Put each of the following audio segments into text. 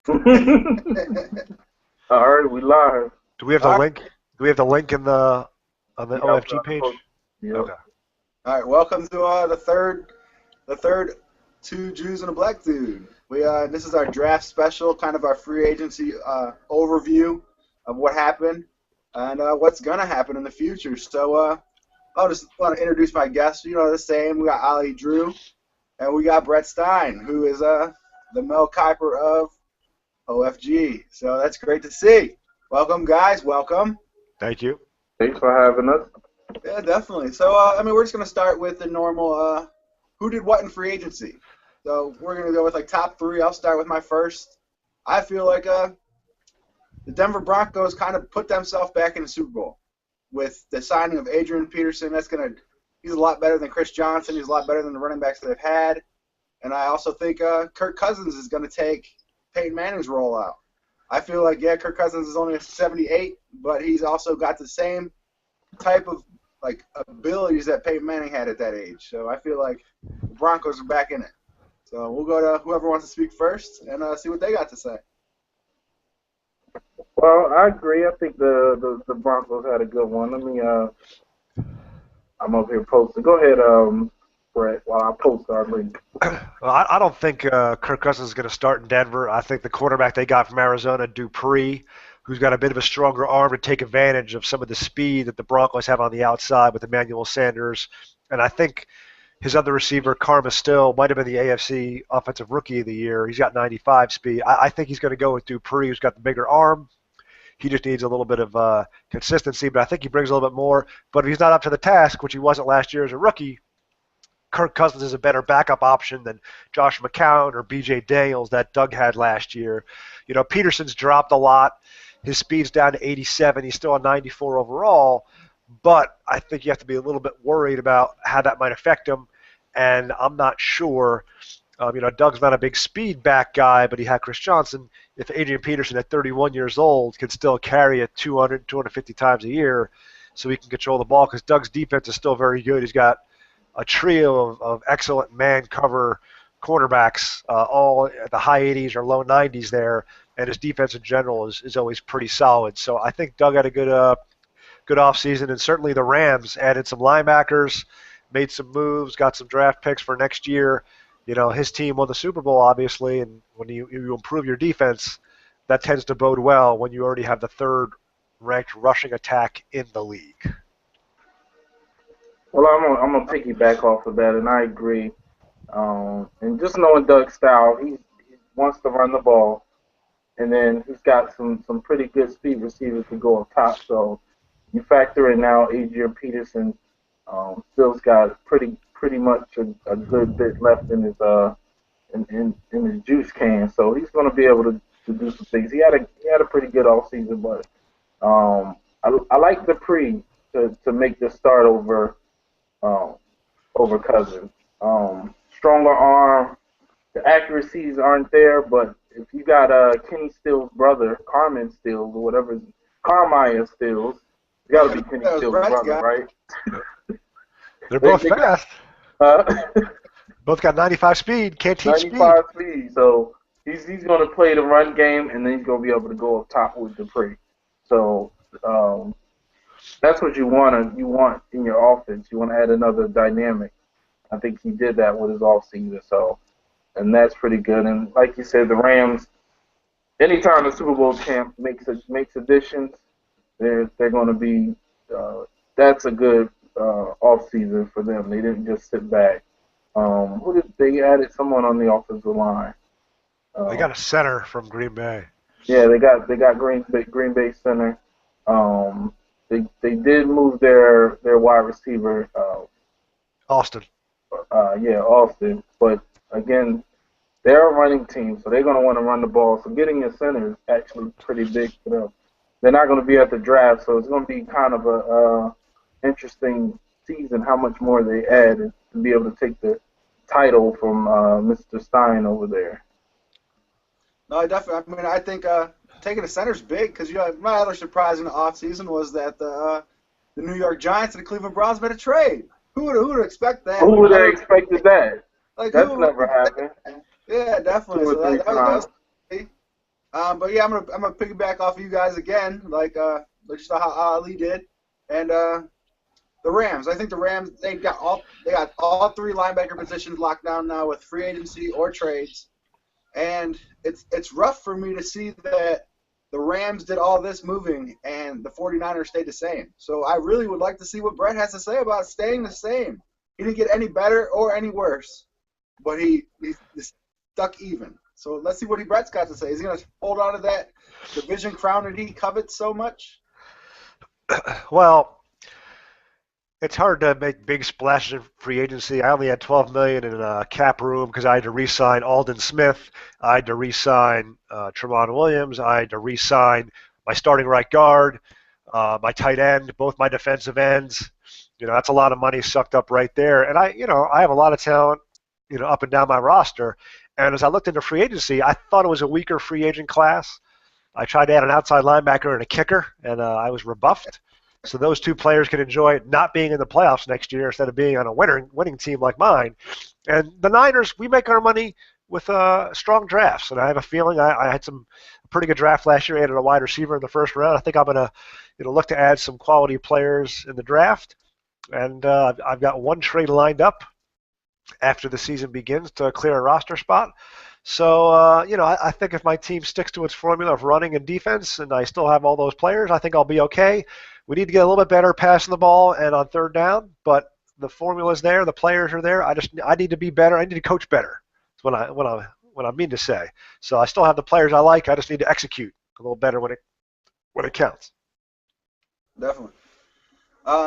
All right, we live. Do we have the All right, link? Do we have the link in the on the Yeah, we OFG got the page? post. Yep. Okay. all right. Welcome to the third two Jews and a black dude. This is our draft special, kind of our free agency overview of what happened and what's gonna happen in the future. So I'll just want to introduce my guests. You know, the same. We got Ali Drew and we got Brett Stein, who is the Mel Kiper of OFG. So that's great to see. Welcome, guys. Welcome. Thank you. Thanks for having us. Yeah, definitely. So, we're just going to start with the normal who did what in free agency. So, we're going to go with, like, top three. I'll start with my first. I feel like the Denver Broncos kind of put themselves back in the Super Bowl with the signing of Adrian Peterson. He's a lot better than Chris Johnson. He's a lot better than the running backs that they've had. And I also think Kirk Cousins is going to take Peyton Manning's role out. I feel like, yeah, Kirk Cousins is only a 78, but he's also got the same type of abilities that Peyton Manning had at that age. So I feel like the Broncos are back in it. So we'll go to whoever wants to speak first and see what they got to say. Well, I agree. I think the Broncos had a good one. Let me I'm up here posting. Go ahead, Brett, while I post our link. Well, I don't think Kirk Cousins is going to start in Denver. I think the quarterback they got from Arizona, Dupree, who's got a bit of a stronger arm to take advantage of some of the speed that the Broncos have on the outside with Emmanuel Sanders. And I think his other receiver, Karma Still, might have been the AFC Offensive Rookie of the Year. He's got 95 speed. I think he's going to go with Dupree, who's got the bigger arm. He just needs a little bit of consistency, but I think he brings a little bit more. But if he's not up to the task, which he wasn't last year as a rookie, Kirk Cousins is a better backup option than Josh McCown or B.J. Daniels that Doug had last year. You know, Peterson's dropped a lot. His speed's down to 87. He's still a 94 overall, but I think you have to be a little bit worried about how that might affect him, and I'm not sure. Doug's not a big speed back guy, but he had Chris Johnson. If Adrian Peterson at 31 years old can still carry it 200, 250 times a year so he can control the ball, because Doug's defense is still very good. He's got a trio of excellent man cover quarterbacks, all at the high 80s or low 90s there, and his defense in general is always pretty solid. So I think Doug had a good offseason, and certainly the Rams added some linebackers, made some moves, got some draft picks for next year. You know, his team won the Super Bowl, obviously, and when you improve your defense, that tends to bode well when you already have the third-ranked rushing attack in the league. Well, I'm gonna piggyback off of that, and I agree. And just knowing Doug's style, he wants to run the ball, and then he's got some pretty good speed receivers to go up top. So you factor in now Adrian Peterson, still's got pretty much a good bit left in his in his juice can. So he's going to be able to do some things. He had a pretty good off season, but I like the to make the start over Cousins. Stronger arm. The accuracies aren't there, but if you got Kenny Stills' brother, Carmen Stills, or whatever, Carmine Stills, it's got to be Kenny Stills' brother, right? They're both fast. Uh, Both got 95 speed. Can't teach 95 speed. So he's going to play the run game, and then he's going to be able to go up top with Dupree. So that's what you want in your offense. You want to add another dynamic. I think he did that with his offseason. So, and that's pretty good. And like you said, the Rams, anytime the Super Bowl champ makes additions, they're going to be. That's a good offseason for them. They didn't just sit back. They added someone on the offensive line. They got a center from Green Bay. Yeah, they got Green Bay center. They did move their wide receiver. Austin. Austin. But again, they're a running team, so they're going to want to run the ball. So getting a center is actually pretty big for them. They're not going to be at the draft, so it's going to be kind of a interesting season how much more they add to be able to take the title from Mr. Stein over there. No, definitely. I mean, I think taking a center's big because my other surprise in the offseason was that the New York Giants and the Cleveland Browns made a trade. Who would expect that? Who would have expected that? Like, That's never happened. Yeah, definitely. Two or three times. But yeah, I'm gonna piggyback off of you guys again, like just how Ali did, and the Rams. I think the Rams they got all three linebacker positions locked down now with free agency or trades, and it's rough for me to see that the Rams did all this moving and the 49ers stayed the same. So I really would like to see what Brett has to say about staying the same. He didn't get any better or any worse, but he's stuck even. So let's see what Brett's got to say. Is he going to hold on to that division crown that he covets so much? Well, it's hard to make big splashes in free agency. I only had 12 million in cap room because I had to re-sign Alden Smith. I had to re-sign Tremont Williams. I had to re-sign my starting right guard, my tight end, both my defensive ends. That's a lot of money sucked up right there. And I have a lot of talent, up and down my roster. And as I looked into free agency, I thought it was a weaker free agent class. I tried to add an outside linebacker and a kicker, and I was rebuffed. So those two players can enjoy not being in the playoffs next year instead of being on a winning team like mine. And the Niners, we make our money with strong drafts, and I have a feeling I had some pretty good draft last year. I added a wide receiver in the first round. I think I'm going to look to add some quality players in the draft, and I've got one trade lined up after the season begins to clear a roster spot. So, I think if my team sticks to its formula of running and defense and I still have all those players, I think I'll be okay. We need to get a little bit better passing the ball and on third down, but the formula's there, the players are there. I need to be better. I need to coach better. That's what I mean to say. So I still have the players I like. I just need to execute a little better when it counts. Definitely.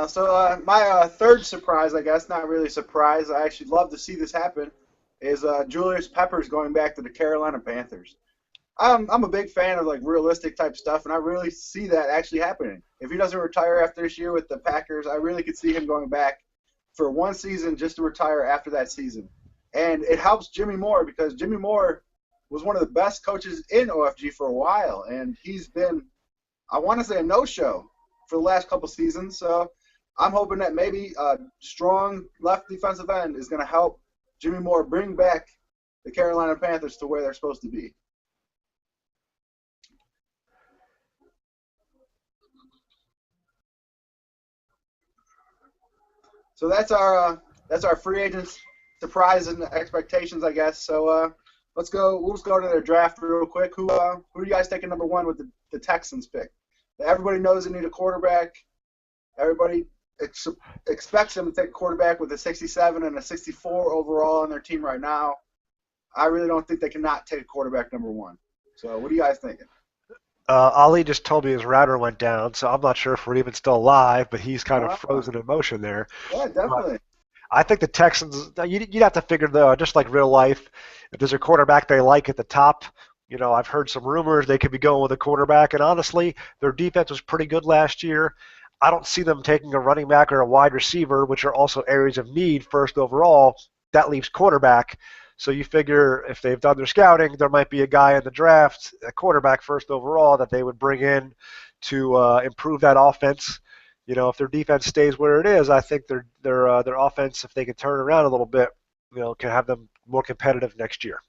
So my third surprise, I guess, not really a surprise. I actually love to see this happen. Is Julius Peppers going back to the Carolina Panthers? I'm a big fan of like realistic type stuff, and I really see that actually happening. If he doesn't retire after this year with the Packers, I really could see him going back for one season just to retire after that season. And it helps Jimmy Moore because Jimmy Moore was one of the best coaches in OFG for a while, and he's been, I want to say, a no-show for the last couple seasons. So I'm hoping that maybe a strong left defensive end is going to help Jimmy Moore bring back the Carolina Panthers to where they're supposed to be. So that's our free agents surprise and expectations, I guess. So let's go. We'll just go to their draft real quick. Who do you guys taking number one with the Texans pick? Everybody knows they need a quarterback. Everybody expects them to take a quarterback with a 67 and a 64 overall on their team right now. I really don't think they cannot take a quarterback number one. So what are you guys thinking? Ali just told me his router went down, so I'm not sure if we're even still live, but he's kind of frozen in motion there. Yeah, definitely. I think the Texans, you'd have to figure, just like real life, if there's a quarterback they like at the top, I've heard some rumors they could be going with a quarterback, and honestly, their defense was pretty good last year. I don't see them taking a running back or a wide receiver, which are also areas of need first overall. That leaves quarterback. So you figure if they've done their scouting, there might be a guy in the draft, a quarterback first overall, that they would bring in to improve that offense. If their defense stays where it is, I think their offense, if they can turn around a little bit, can have them more competitive next year.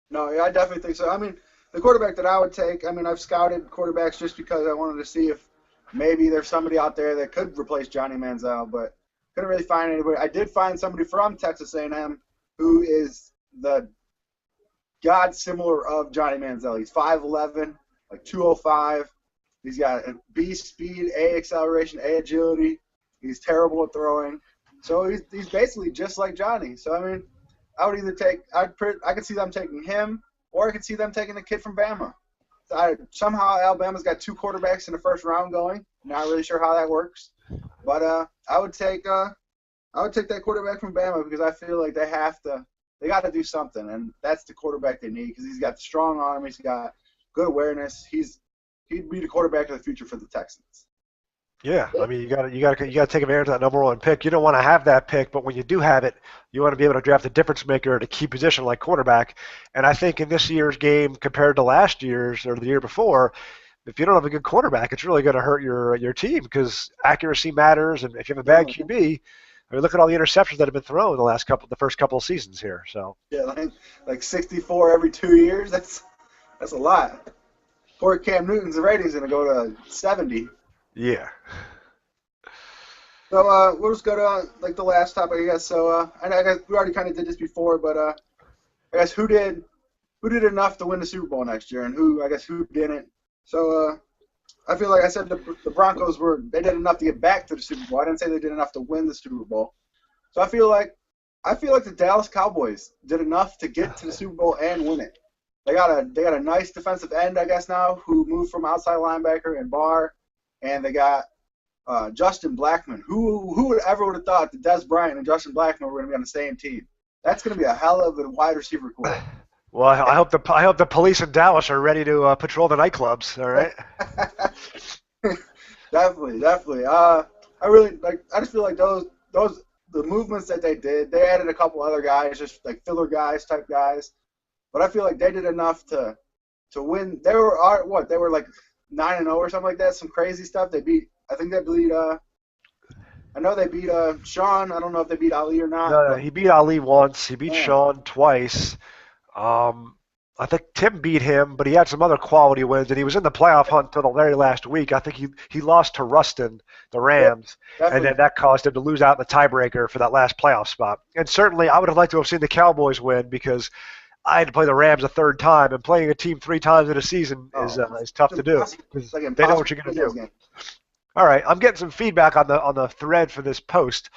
No, yeah, I definitely think so. I mean, the quarterback that I would take, I've scouted quarterbacks just because I wanted to see if maybe there's somebody out there that could replace Johnny Manziel, but couldn't really find anybody. I did find somebody from Texas A&M who is the god similar of Johnny Manziel. He's 5'11", like 205. He's got a B speed, A acceleration, A agility. He's terrible at throwing. So he's basically just like Johnny. So I would either I could see them taking him, or I could see them taking the kid from Bama. Somehow Alabama's got two quarterbacks in the first round going. Not really sure how that works, but I would take that quarterback from Bama because I feel like they got to do something, and that's the quarterback they need because he's got the strong arm, he's got good awareness. He'd be the quarterback of the future for the Texans. Yeah, you got to take advantage of that number one pick. You don't want to have that pick, but when you do have it, you want to be able to draft a difference maker at a key position like quarterback. And I think in this year's game compared to last year's or the year before, if you don't have a good quarterback, it's really going to hurt your team because accuracy matters. And if you have a bad QB, look at all the interceptions that have been thrown the first couple of seasons here. So yeah, like 64 every 2 years. That's a lot. poor Cam Newton's rating's going to go to 70. Yeah. So we'll just go to like the last topic, I guess. So I guess we already kind of did this before, but I guess who did enough to win the Super Bowl next year, and who didn't. So I feel like I said the Broncos they did enough to get back to the Super Bowl. I didn't say they did enough to win the Super Bowl. So I feel like the Dallas Cowboys did enough to get to the Super Bowl and win it. They got a nice defensive end, I guess, now, who moved from outside linebacker and Barr, and they got Justin Blackmon. Who would have thought that Des Bryant and Justin Blackmon were going to be on the same team? That's going to be a hell of a wide receiver corps. Well, I hope the police in Dallas are ready to patrol the nightclubs. All right. Definitely. I just feel like the movements that they did. They added a couple other guys, just like filler guys, type guys. But I feel like they did enough to win. They were like 9-0 or something like that. Some crazy stuff. I think they beat. I know they beat Sean. I don't know if they beat Ali or not. No, he beat Ali once. He beat Sean twice. I think Tim beat him, but he had some other quality wins, and he was in the playoff hunt until the very last week. I think he lost to Rustin, the Rams, and then that caused him to lose out in the tiebreaker for that last playoff spot. And certainly, I would have liked to have seen the Cowboys win because I had to play the Rams a third time, and playing a team 3 times in a season is tough to do because they know what you're going to do. All right, I'm getting some feedback on the thread for this post,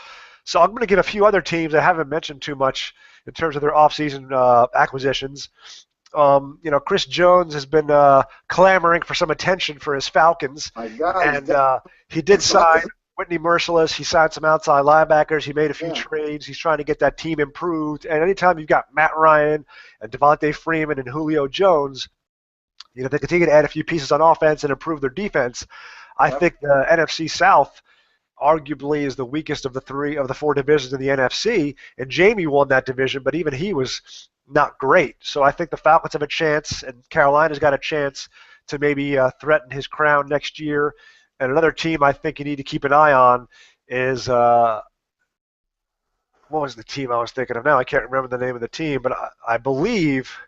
so I'm going to give a few other teams I haven't mentioned too much in terms of their offseason acquisitions. Chris Jones has been clamoring for some attention for his Falcons, and he did sign Whitney Merciless. He signed some outside linebackers. He made a few trades. He's trying to get that team improved. And anytime you've got Matt Ryan and Devontae Freeman and Julio Jones, they continue to add a few pieces on offense and improve their defense. I think the NFC South arguably is the weakest of the 4 divisions in the NFC, and Jamie won that division, but even he was not great. So I think the Falcons have a chance, and Carolina's got a chance to maybe threaten his crown next year. And another team I think you need to keep an eye on is what was the team I was thinking of now? I can't remember the name of the team, but I believe –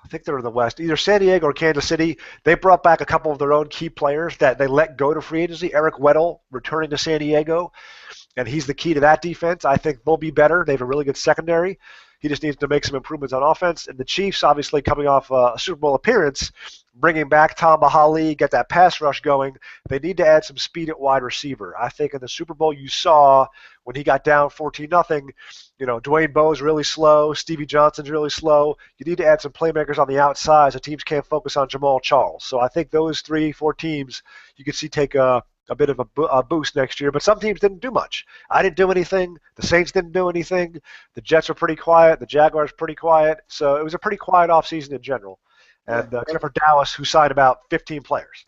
I think they're in the West, either San Diego or Kansas City. They brought back a couple of their own key players that they let go to free agency. Eric Weddle returning to San Diego, and he's the key to that defense. I think they'll be better. They have a really good secondary. He just needs to make some improvements on offense. And the Chiefs, obviously coming off a Super Bowl appearance, bringing back Tom Bahali, get that pass rush going. They need to add some speed at wide receiver. I think in the Super Bowl you saw when he got down 14-0, Dwayne Bowe's really slow, Stevie Johnson's really slow. You need to add some playmakers on the outside so teams can't focus on Jamal Charles. So I think those 3-4 teams you could see take a bit of a boost next year, but some teams didn't do much. I didn't do anything. The Saints didn't do anything. The Jets were pretty quiet. The Jaguars pretty quiet. So it was a pretty quiet offseason in general, and except for Dallas, who signed about 15 players.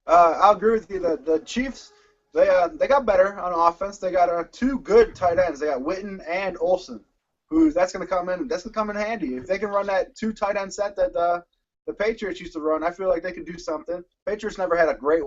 I'll agree with you. The Chiefs, they got better on offense. They got 2 good tight ends. They got Witten and Olsen, that's going to come in handy if they can run that 2 tight end set that the Patriots used to run. I feel like they could do something. Patriots never had a great